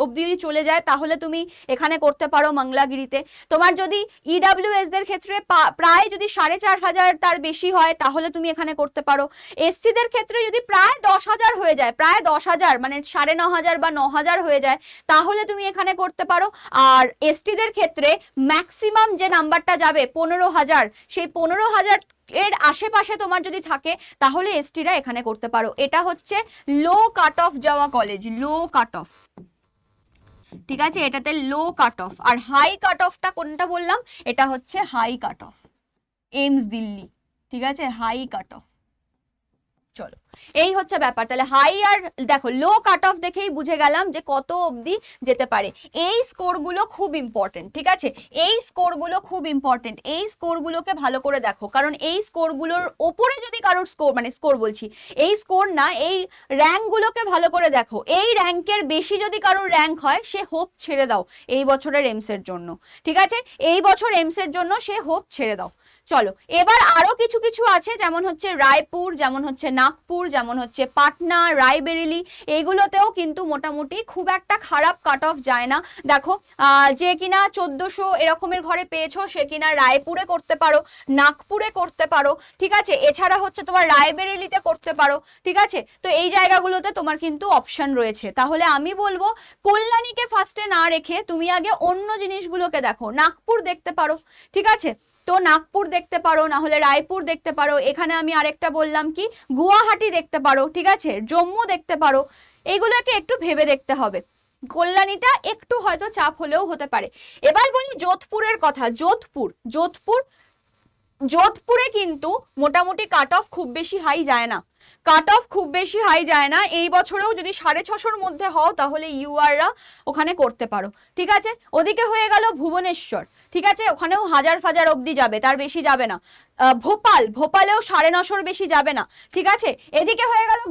Speaker 1: অবধি যদি চলে যায় তাহলে তুমি এখানে করতে পারো মংলাগিরিতে। তোমার যদি ইডাব্লিউএস দের ক্ষেত্রে প্রায় যদি 4500 তার বেশি হয় তাহলে তুমি এখানে করতে পারো। এসসিদের ক্ষেত্রে যদি প্রায় 10000 হয়ে যায়, প্রায় 10000 মানে 9500 বা 9000 হয়ে যায় তাহলে তুমি এখানে করতে পারো। আর এসটিদের ক্ষেত্রে ম্যাক্সিমাম যে নাম্বারটা যাবে 15000, সেই 15000 এর আশেপাশে তোমার যদি থাকে তাহলে এসটিরা এখানে করতে পারো। এটা হচ্ছে লো কাট অফ যাওয়া কলেজ, লো কাট অফ, ঠিক আছে। এটাতে লো কাট অফ। আর হাই কাট অফটা কোনটা বললাম, এটা হচ্ছে high cut off, AIIMS Delhi, ঠিক আছে, হাই কাট অফ। চলো, এই হচ্ছে ব্যাপার। তাহলে হাই আর দেখো লো কাট অফ দেখেই বুঝে গেলাম যে কত অবধি যেতে পারে। এই স্কোরগুলো খুব ইম্পর্টেন্ট, ঠিক আছে, এই স্কোরগুলো খুব ইম্পর্টেন্ট। এই স্কোরগুলোকে ভালো করে দেখো, কারণ এই স্কোরগুলোর ওপরে যদি কারোর স্কোর, মানে স্কোর বলছি, এই স্কোর না, এই র্যাঙ্কগুলোকে ভালো করে দেখো। এই র্যাঙ্কের বেশি যদি কারোর র্যাঙ্ক হয়, সে হোপ ছেড়ে দাও এই বছরের এমসের জন্য, ঠিক আছে। এই বছর এমসের জন্য সে হোপ ছেড়ে দাও। চলো, এবার আরো কিছু কিছু আছে, যেমন হচ্ছে রায়পুর, যেমন হচ্ছে নাগপুর, যেমন হচ্ছে পাটনা, রায়বেরেলি, এইগুলোতেও কিন্তু মোটামুটি খুব একটা খারাপ কাট অফ যায় না। দেখো যে কিনা 1400 এরকমের ঘরে পেয়েছো, সে কিনা রায়পুরে করতে পারো, নাগপুরে করতে পারো, ঠিক আছে। এছাড়া হচ্ছে তোমার রায়বেরেলিতে করতে পারো, ঠিক আছে। তো এই জায়গাগুলোতে তোমার কিন্তু অপশন রয়েছে। তাহলে আমি বলবো কল্যাণীকে ফার্স্টে না রেখে তুমি আগে অন্য জিনিসগুলোকে দেখো। নাগপুর দেখতে পারো, ঠিক আছে, তো নাগপুর দেখতে পারো, না হলে রায়পুর দেখতে পারো। এখানে আমি আরেকটা বললাম কি, গুয়াহাটি দেখতে পারো, ঠিক আছে, জম্মু দেখতে পারো। এইগুলোকে একটু ভেবে দেখতে হবে। কল্যাণীটা একটু হয়তো চাপ হলেও হতে পারে। এবার বলি যোধপুরের কথা। যোধপুরে কিন্তু মোটামুটি কাট অফ খুব বেশি হাই যায় না, কাট অফ খুব বেশি হাই যায় না। এই বছরেও যদি 650-র মধ্যে হও তাহলে ইউআররা ওখানে করতে পারো, ঠিক আছে। ওদিকে হয়ে গেল ভুবনেশ্বর, ঠিক আছে, ওখানেও 1000 অবধি যাবে, তার বেশি যাবে না। ভোপালেও 950-র বেশি যাবে না, ঠিক আছে। এদিকে হয়ে গেল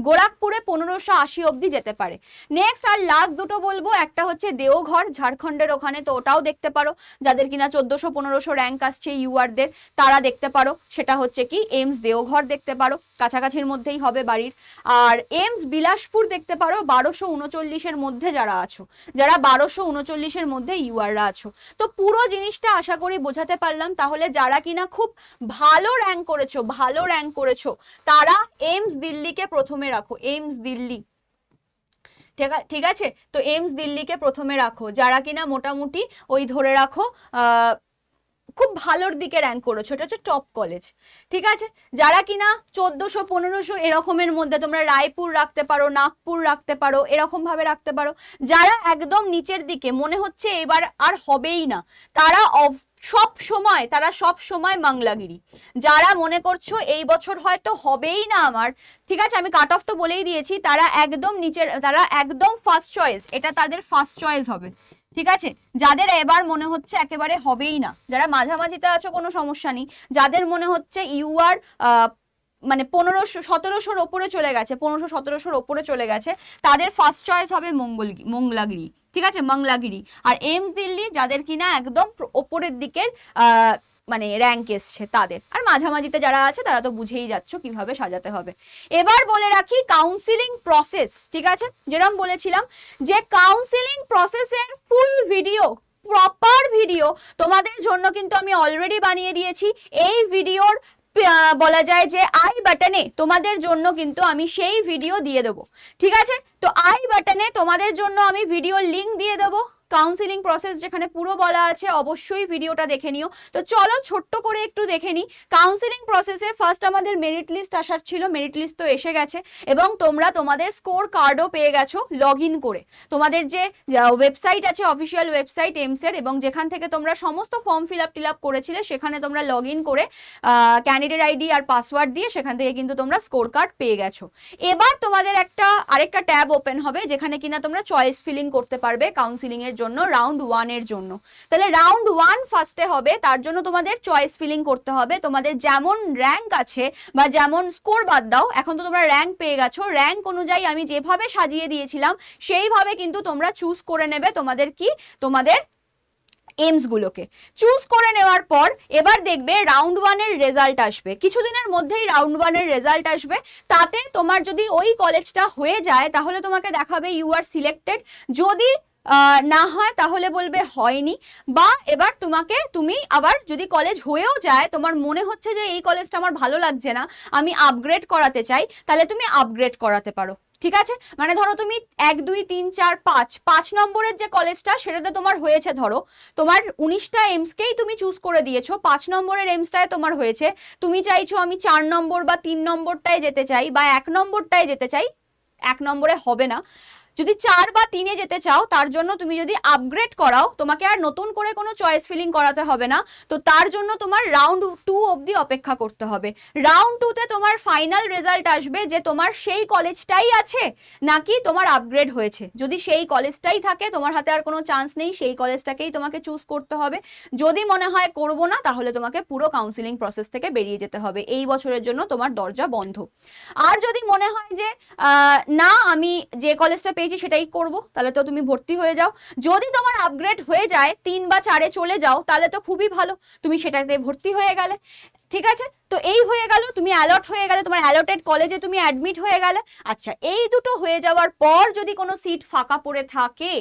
Speaker 1: গোরখপুরে 1580 অবধি যেতে পারে। নেক্সট আর লাস্ট দুটো বলবো, একটা হচ্ছে দেওঘর, ঝাড়খণ্ডের ওখানে, তো ওটাও দেখতে পারো। যাদের কিনা 1400-1500 র্যাঙ্ক আসছে ইউআরদের, তারা দেখতে পারো। সেটা হচ্ছে কি এইমস দেওঘর দেখতে পারো, কাছাকাছির মধ্যেই হবে বাড়ির। আর এইমস বিলাসপুর দেখতে পারো 1239-এর মধ্যে যারা আছো, যারা 1239-এর মধ্যে ইউআররা আছো। তো পুরো জিনিসটা আশা করি বোঝাতে পারলাম। তাহলে যারা কিনা খুব ভালো র্যাঙ্ক করেছো তারা এইমস দিল্লিকে প্রথমে রাখো, এইমস দিল্লি, ঠিক আছে। তো এইমস দিল্লিকে প্রথমে রাখো। যারা কিনা মোটামুটি ওই ধরে রাখো খুব ভালোর দিকে র্যাঙ্ক করেছো, এটা হচ্ছে টপ কলেজ, ঠিক আছে। যারা কিনা 1400-1500 এরকমের মধ্যে, তোমরা রায়পুর রাখতে পারো, নাগপুর রাখতে পারো, এরকম ভাবে রাখতে পারো। যারা একদম নিচের দিকে মনে হচ্ছে এবার আর হবেই না, তারা সব সময় মাংলাগিরি। যারা মনে করছো এই বছর হয়তো হবেই না আমার, ঠিক আছে, আমি কাট অফ তো বলেই দিয়েছি, তারা একদম নিচের, তারা একদম ফার্স্ট চয়েস, এটা তাদের ফার্স্ট চয়েস হবে, ঠিক আছে। যাদের এবার মনে হচ্ছে একেবারে হবেই না, যারা মাঝামাঝিতে আছো কোনো সমস্যা নেই, যাদের মনে হচ্ছে ইউ আর মানে 1500-1700-র ওপরে চলে গেছে, 1500-1700-র ওপরে চলে গেছে, তাদের ফার্স্ট চয়েস হবে মংলাগিরি, ঠিক আছে, মংলাগিরি। আর এইমস দিল্লি যাদের কিনা একদম ওপরের দিকের মানে র্যাঙ্ক এসছে তাদের। আর মাঝামাঝিতে যারা আছে তারা তো বুঝেই যাচ্ছ কিভাবে সাজাতে হবে। এবার বলে রাখি কাউন্সিলিং প্রসেস, ঠিক আছে, যেরকম বলেছিলাম যে কাউন্সিলিং প্রসেসের ফুল ভিডিও, প্রপার ভিডিও তোমাদের জন্য কিন্তু আমি অলরেডি বানিয়ে দিয়েছি। এই ভিডিওর বলা যায় যে আই বাটনে তোমাদের জন্য কিন্তু আমি সেই ভিডিও দিয়ে দেবো, ঠিক আছে। তো আই বাটনে তোমাদের জন্য আমি ভিডিওর লিঙ্ক দিয়ে দেবো, কাউন্সিলিং প্রসেস যেখানে পুরো বলা আছে, অবশ্যই ভিডিওটা দেখে নিও। তো চলো ছোট্ট করে একটু দেখে নিই। কাউন্সিলিং প্রসেসে ফার্স্ট আমাদের মেরিট লিস্ট আসার ছিল, মেরিট লিস্ট তো এসে গেছে এবং তোমরা তোমাদের স্কোর কার্ডও পেয়ে গেছো লগ ইন করে। তোমাদের যে ওয়েবসাইট আছে, অফিসিয়াল ওয়েবসাইট এইমসের, এবং যেখান থেকে তোমরা সমস্ত ফর্ম ফিল আপ করেছিলে, সেখানে তোমরা লগ ইন করে ক্যান্ডিডেট আইডি আর পাসওয়ার্ড দিয়ে সেখান থেকে কিন্তু তোমরা স্কোর কার্ড পেয়ে গেছো। এবার তোমাদের আরেকটা ট্যাব ওপেন হবে যেখানে কিনা তোমরা চয়েস ফিলিং করতে পারবে কাউন্সিলিং এর জন্য, রাউন্ড 1 এর জন্য। তাহলে রাউন্ড 1 ফার্স্টে হবে, তার জন্য তোমাদের চয়েস ফিলিং করতে হবে। তোমাদের যেমন র্যাঙ্ক আছে বা যেমন স্কোর বাদ দাও, এখন তো তোমরা র্যাঙ্ক পেয়ে গেছো, র্যাঙ্ক অনুযায়ী আমি যেভাবে সাজিয়ে দিয়েছিলাম সেইভাবে কিন্তু তোমরা চুজ করে নেবে তোমাদের এইমস গুলোকে। চুজ করে নেওয়ার পর এবার দেখবে রাউন্ড 1 এর রেজাল্ট আসবে, কিছুদিনের মধ্যেই রাউন্ড 1 এর রেজাল্ট আসবে। তাতে তোমার যদি ওই কলেজটা হয়ে যায় তাহলে তোমাকে দেখাবে ইউ আর সিলেক্টেড, যদি না হয় তাহলে বলবে হয়নি। বা এবার তুমি আবার যদি কলেজ হয়েও যায়, তোমার মনে হচ্ছে যে এই কলেজটা আমার ভালো লাগছে না, আমি আপগ্রেড করাতে চাই, তাহলে তুমি আপগ্রেড করাতে পারো, ঠিক আছে। মানে ধরো তুমি 1 2 3 4 5 নম্বরের যে কলেজটা সেটাতে তোমার হয়েছে, ধরো তোমার 19টা এইমসকেই তুমি চুজ করে দিয়েছো, 5 নম্বরের এইমসটায় তোমার হয়েছে, তুমি চাইছো আমি 4 নম্বর বা 3 নম্বরটায় যেতে চাই বা 1 নম্বরটায় যেতে চাই, 1 নম্বরে হবে না, যদি 4 বা 3-এ যেতে চাও, তার জন্য তুমি যদি আপগ্রেড করাও, তোমাকে আর নতুন করে কোনো চয়েস ফিলিং করাতে হবে না। তো তার জন্য তোমার রাউন্ড 2 অবধি অপেক্ষা করতে হবে। রাউন্ড 2-তে তোমার ফাইনাল রেজাল্ট আসবে যে তোমার সেই কলেজটাই আছে নাকি তোমার আপগ্রেড হয়েছে। যদি সেই কলেজটাই থাকে, তোমার হাতে আর কোনো চান্স নেই, সেই কলেজটাকেই তোমাকে চুজ করতে হবে। যদি মনে হয় করবো না, তাহলে তোমাকে পুরো কাউন্সিলিং প্রসেস থেকে বেরিয়ে যেতে হবে, এই বছরের জন্য তোমার দরজা বন্ধ। আর যদি মনে হয় যে না আমি যে কলেজটা পেয়েছি সেটাই করব, তাহলে তো তুমি ভর্তি হয়ে যাও। যদি তোমার আপগ্রেড হয়ে যায়, 3 বা 4-এ চলে যাও, তাহলে তো খুবই ভালো, তুমি সেটাতে ভর্তি হয়ে গেলে, ঠিক আছে। তো এই হয়ে গেল, তুমি অ্যালট হয়ে গেলে, তোমার অ্যালটেড কলেজে তুমি অ্যাডমিট হয়ে গেলে। আচ্ছা, এই দুটো হয়ে যাওয়ার পর যদি কোনো সিট ফাঁকা পড়ে থাকে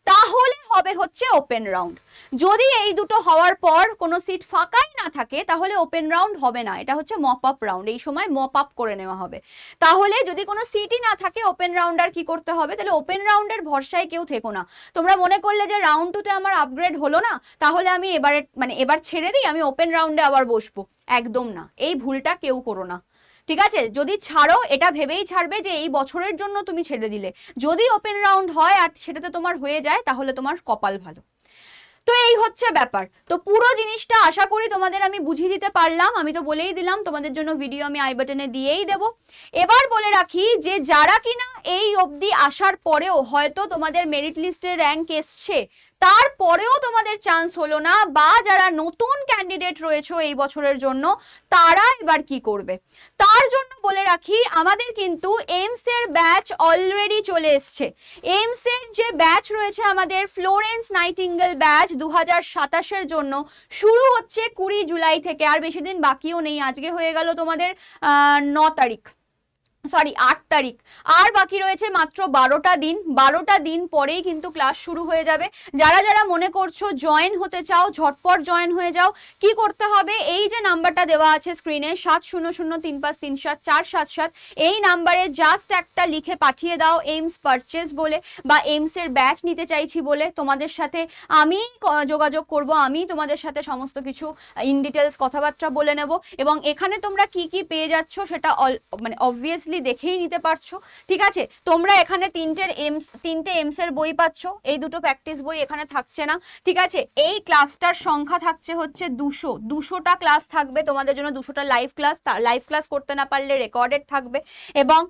Speaker 1: তাহলে হবে হচ্ছে ওপেন রাউন্ড। যদি এই দুটো হওয়ার পর কোনো সিট ফাঁকাই না থাকে তাহলে ওপেন রাউন্ড হবে না, এটা হচ্ছে মপ আপ রাউন্ড, এই সময় মপ আপ করে নেওয়া হবে। তাহলে যদি কোনো সিটই না থাকে ওপেন রাউন্ড আর কি করতে হবে, তাহলে ওপেন রাউন্ডের ভরসায় কেউ থেকো না। তোমরা মনে করলে যে রাউন্ড 2-তে আমার আপগ্রেড হলো না, তাহলে আমি এবার ছেড়ে দিই, আমি ওপেন রাউন্ডে আবার বসবো, একদম না, এই ভুলটা কেউ করো না, ঠিক আছে। যদি ছাড়ো, এটা ভেবেই ছাড়বে যে এই বছরের জন্য তুমি ছেড়ে দিলে। যদি ওপেন রাউন্ড হয় আর সেটাতে তোমার হয়ে যায়, তাহলে তোমার কপাল ভালো। তো এই হচ্ছে ব্যাপার। তো পুরো জিনিসটা আশা করি তোমাদের আমি বুঝিয়ে দিতে পারলাম। আমি তো বলেই দিলাম, তোমাদের জন্য ভিডিও আমি আই বাটনে দিয়েই দেব। এবার বলে রাখি যে যারা কিনা এই অবধি আসার পরেও হয়তো তোমাদের মেরিট লিস্টের র্যাঙ্ক এসছে, তারপরেও তোমাদের চান্স হলো না, বা যারা নতুন ক্যান্ডিডেট রয়েছে এই বছরের জন্য, তারা এবার কি করবে, তার জন্য বলে রাখি আমাদের কিন্তু এইমসের ব্যাচ অলরেডি চলে এসছে। এইমসের যে ব্যাচ রয়েছে আমাদের ফ্লোরেন্স নাইটিঙ্গেল ব্যাচ 2027-এর জন্য শুরু হচ্ছে 20 জুলাই থেকে, আর বেশি দিন বাকিও নেই, আজকে হয়ে গেল তোমাদের 9 তারিখ, সরি 8 তারিখ, আর বাকি রয়েছে মাত্র 12টা দিন। 12টা দিন পরেই কিন্তু ক্লাস শুরু হয়ে যাবে। যারা যারা মনে করছো জয়েন হতে চাও, ঝটপট জয়েন হয়ে যাও। কি করতে হবে, এই যে নাম্বারটা দেওয়া আছে স্ক্রিনে 7003537477, এই নাম্বারে জাস্ট একটা লিখে পাঠিয়ে দাও এইমস পারচেজ বলে বা এইমসের ব্যাচ নিতে চাইছি বলে। তোমাদের সাথে আমি যোগাযোগ করব, আমি তোমাদের সাথে সমস্ত কিছু ইন ডিটেলস কথাবার্তা বলে নেব। এবং এখানে তোমরা কি কি পেয়ে যাচ্ছ সেটা মানে অবভিয়াসলি দেখেই নিতে পারছো। ঠিক আছে, তোমরা এখানে তিনটে এমস এর বই পাচ্ছ, এই দুটো প্র্যাকটিস বই এখানে থাকছে না। ঠিক আছে, এই ক্লাসটার সংখ্যা থাকছে হচ্ছে 200টা ক্লাস থাকবে তোমাদের জন্য, 200টা লাইভ ক্লাস করতে না পারলে রেকর্ডেড থাকবে। এবং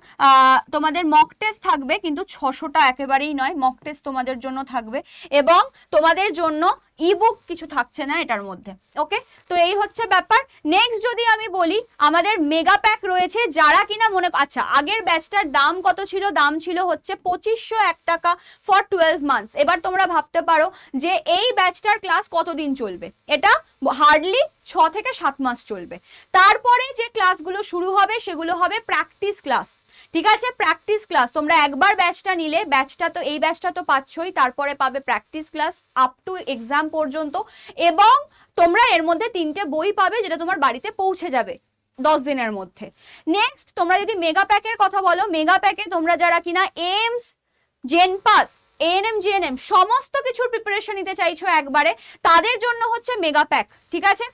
Speaker 1: তোমাদের মক টেস্ট থাকবে, কিন্তু 600টা একেবারেই নয়, মক টেস্ট তোমাদের জন্য থাকবে। এবং তোমাদের জন্য ইবুক কিছু থাকছে না এটার মধ্যে। ওকে, তো এই হচ্ছে ব্যাপার। নেক্সট যদি আমি বলি, আমাদের মেগা প্যাক রয়েছে। যারা কিনা আচ্ছা, আগের ব্যাচটার দাম কত ছিল? দাম ছিল হচ্ছে 2501 টাকা ফর 12 মান্থস। এবার তোমরা ভাবতে পারো যে এই ব্যাচটার ক্লাস কতদিন চলবে। এটা হার্ডলি 6 থেকে 7 মাস চলবে। তারপরে যে ক্লাসগুলো শুরু হবে সেগুলো হবে প্র্যাকটিস ক্লাস। ঠিক আছে, প্র্যাকটিস ক্লাস তোমরা একবার ব্যাচটা নিলে, এই ব্যাচটা তো পাচ্ছই, তারপরে পাবে practice class up to exam পর্যন্ত। এবং তোমরা এর মধ্যে 3টে বই পাবে যেটা তোমার বাড়িতে পৌঁছে যাবে 10 দিনের মধ্যে। নেক্সট তোমরা যদি মেগা প্যাকের কথা বলো, মেগা প্যাকে তোমরা যারা কিনা এইমস, জেনপাস, এএনএম, জিএনএম সমস্ত কিছুর প্রিপারেশন নিতে চাইছো একবারে, তাদের জন্য হচ্ছে মেগা প্যাক। ঠিক আছে,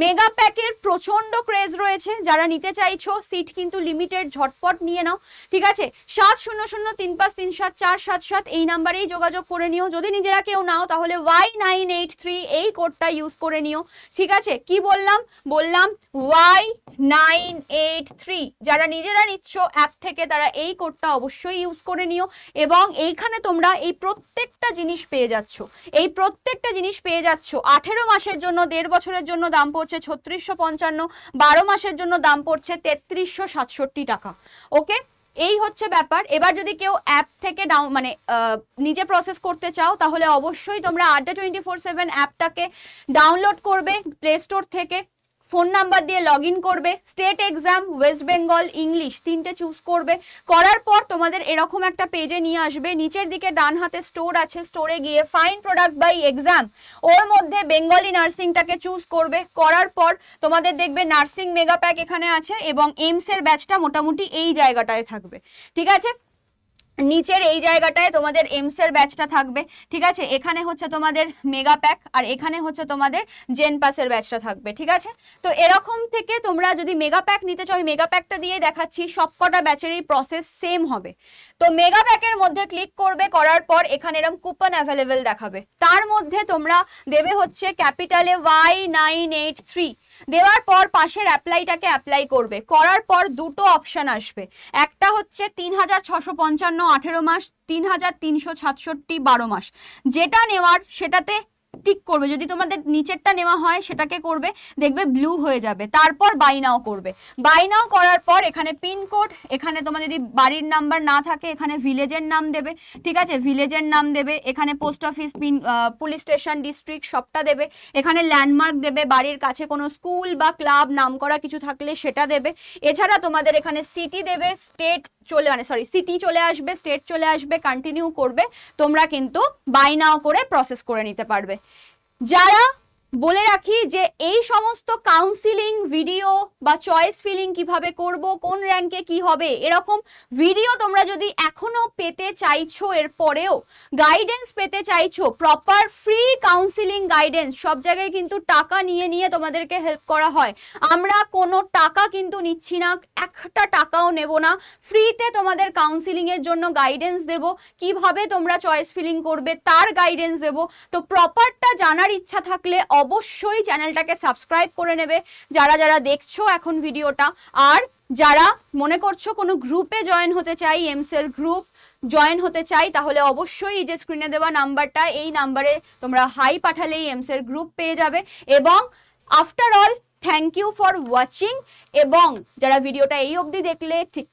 Speaker 1: মেগা প্যাকের প্রচন্ড ক্রেজ রয়েছে। যারা নিতে চাইছো, সিট কিন্তু লিমিটেড, ঝটপট নিয়ে নাও। ঠিক আছে, 7003537477 এই নাম্বারেই যোগাযোগ করে নিও। যদি নিজেরা কেউ নাও তাহলে Y983 এই কোডটা ইউজ করে নিও। ঠিক আছে, কি বললাম Y983। যারা নিজেরা নিচ্ছ অ্যাপ থেকে তারা এই কোডটা অবশ্যই ইউজ করে নিও। এবং এইখানে তোমরা এই প্রত্যেকটা জিনিস পেয়ে যাচ্ছ। 18 মাসের জন্য, 1.5 বছরের জন্য দাম পড়ছে 3655, 12 মাসের জন্য দাম পড়ছে 3367 টাকা। ওকে, এই হচ্ছে ব্যাপার। এবার যদি কেউ অ্যাপ থেকে নিজে প্রসেস করতে চাও, তাহলে অবশ্যই তোমরা আড্ডা 24/7 অ্যাপটাকে ডাউনলোড করবে প্লে স্টোর থেকে। ফোন নাম্বার দিয়ে লগ ইন করবে, state exam, West Bengal, English 3টে চুজ করবে। করার পর তোমাদের এরকম একটা পেজে নিয়ে আসবে। নিচের দিকে ডান হাতে স্টোর আছে, স্টোরে গিয়ে ফাইন্ড প্রোডাক্ট বাই এক্সাম, ওর মধ্যে বেঙ্গলি নার্সিংটাকে চুজ করবে। করার পর তোমাদের দেখবে নার্সিং মেগা প্যাক এখানে আছে এবং এইমস এর ব্যাচটা মোটামুটি এই জায়গাটায় থাকবে। ঠিক আছে, নিচের এই জায়গাটায় তোমাদের এইমস এর ব্যাচটা থাকবে। ঠিক আছে, এখানে হচ্ছে তোমাদের মেগা প্যাক আর এখানে হচ্ছে তোমাদের জেনপাসের ব্যাচটা থাকবে। ঠিক আছে, তো এরকম থেকে তোমরা যদি মেগা প্যাক নিতে চাও, মেগা প্যাকটা দিয়ে দেখাচ্ছি, সবকটা ব্যাচেরই প্রসেস সেম হবে। তো মেগা প্যাকের মধ্যে ক্লিক করবে, করার পর এখানে এরকম কুপন অ্যাভেলেবেল দেখাবে। তার মধ্যে তোমরা দেবে হচ্ছে ক্যাপিটালে Y983, দেওয়ার পর পাশের অ্যাপ্লাইটাকে অ্যাপ্লাই করবে। করার পর দুটো অপশন আসবে, একটা হচ্ছে 3655 18 মাস, 3367 12 মাস। যেটা নেওয়ার সেটাতে টিক করবে। যদি তোমাদের নিচেরটা নেওয়া হয় সেটাকে করবে, দেখবে ব্লু হয়ে যাবে। তারপর বাই নাও করবে। বাই নাও করার পর এখানে পিনকোড, এখানে তোমার যদি বাড়ির নাম্বার না থাকে এখানে ভিলেজের নাম দেবে। ঠিক আছে, ভিলেজের নাম দেবে, এখানে post office, police station, district সবটা দেবে। এখানে ল্যান্ডমার্ক দেবে, বাড়ির কাছে কোনো স্কুল বা ক্লাব নাম করা কিছু থাকলে সেটা দেবে। এছাড়া তোমাদের এখানে সিটি দেবে, সিটি চলে আসবে, স্টেট চলে আসবে, কন্টিনিউ করবে। তোমরা কিন্তু বাই নাও করে প্রসেস করে নিতে পারবে। যারা বলে রাখি যে এই সমস্ত কাউন্সিলিং ভিডিও বা চয়েস ফিলিং কিভাবে করব, কোন র্যাঙ্কে কি হবে, এরকম ভিডিও তোমরা যদি এখনো পেতে চাইছো, এর পরেও গাইডেন্স পেতে চাইছো, প্রপার ফ্রি কাউন্সিলিং গাইডেন্স, সব জায়গায় কিন্তু টাকা নিয়ে তোমাদেরকে হেল্প করা হয়। আমরা কোনো টাকা কিন্তু নিচ্ছি না, একটা টাকাও নেব না, ফ্রিতে তোমাদের কাউন্সিলিং এর জন্য গাইডেন্স দেব, কিভাবে তোমরা চয়েস ফিলিং করবে তার গাইডেন্স দেব। তো প্রপারটা জানার ইচ্ছা থাকলে অবশ্যই চ্যানেলটাকে সাবস্ক্রাইব করে নেবে যারা যারা দেখছো এখন ভিডিওটা। আর যারা মনে করছো কোনো গ্রুপে জয়েন হতে চাই, এমসেল গ্রুপ জয়েন হতে চাই, তাহলে অবশ্যই এই যে স্ক্রিনে দেওয়া নাম্বারটা, এই নাম্বারে তোমরা হাই পাঠালেই এমসেল গ্রুপ পেয়ে যাবে। এবং after all thank you for watching. এবং যারা ভিডিওটা এই অবধি দেখলে, ঠিক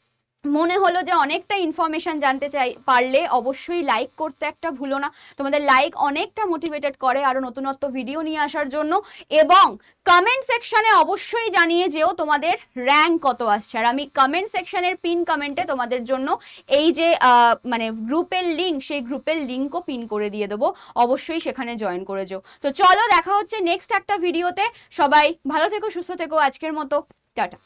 Speaker 1: মনে হলো যে অনেকটা ইনফরমেশন জানতে চাই পারলে অবশ্যই লাইক করতে একটা ভুলো না। তোমাদের লাইক অনেকটা মোটিভেটেড করে আরো নতুনত্ব ভিডিও নিয়ে আসার জন্য। এবং কমেন্ট সেকশনে অবশ্যই জানিয়ে যেও তোমাদের র্যাঙ্ক কত আসছে। আর আমি কমেন্ট সেকশনের পিন কমেন্টে তোমাদের জন্য এই যে মানে গ্রুপের লিঙ্ক, সেই গ্রুপের লিঙ্কও পিন করে দিয়ে দেবো, অবশ্যই সেখানে জয়েন করে যেও। তো চলো দেখা হচ্ছে নেক্সট একটা ভিডিওতে। সবাই ভালো থেকো, সুস্থ থেকো, আজকের মতো টাটা।